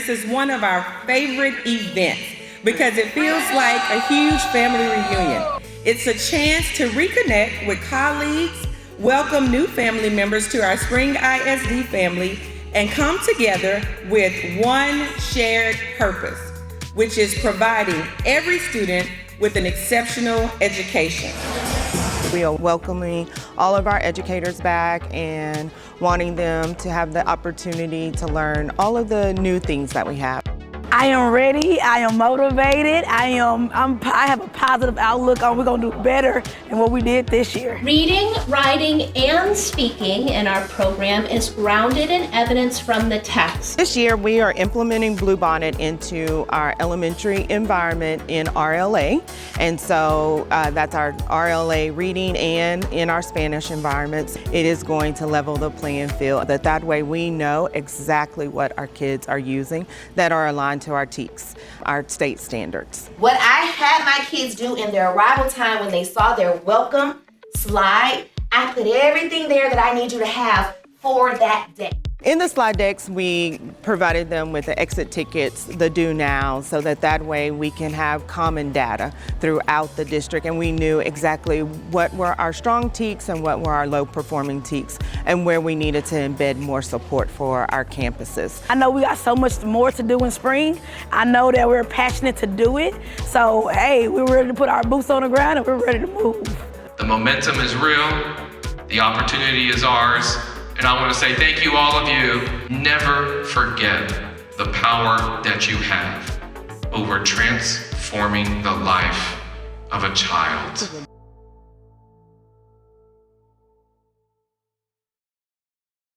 this is one of our favorite events because it feels like a huge family reunion. It's a chance to reconnect with colleagues, welcome new family members to our Spring ISD family, and come together with one shared purpose, which is providing every student with an exceptional education. We are welcoming all of our educators back and wanting them to have the opportunity to learn all of the new things that we have. I am ready, I am motivated, I have a positive outlook on we're gonna do better than what we did this year. Reading, writing, and speaking in our program is grounded in evidence from the text. This year we are implementing Bluebonnet into our elementary environment in RLA. And so that's our RLA reading and in our Spanish environments. It is going to level the playing field. That way we know exactly what our kids are using that are aligned to our TEKS, our state standards. What I had my kids do in their arrival time when they saw their welcome slide, I put everything there that I need you to have for that day. In the slide decks, we provided them with the exit tickets, the do now, so that way we can have common data throughout the district, and we knew exactly what were our strong TEKS and what were our low performing TEKS and where we needed to embed more support for our campuses. I know we got so much more to do in spring. I know that we're passionate to do it. So, hey, we're ready to put our boots on the ground and we're ready to move. The momentum is real. The opportunity is ours. And I want to say thank you, all of you. Never forget the power that you have over transforming the life of a child.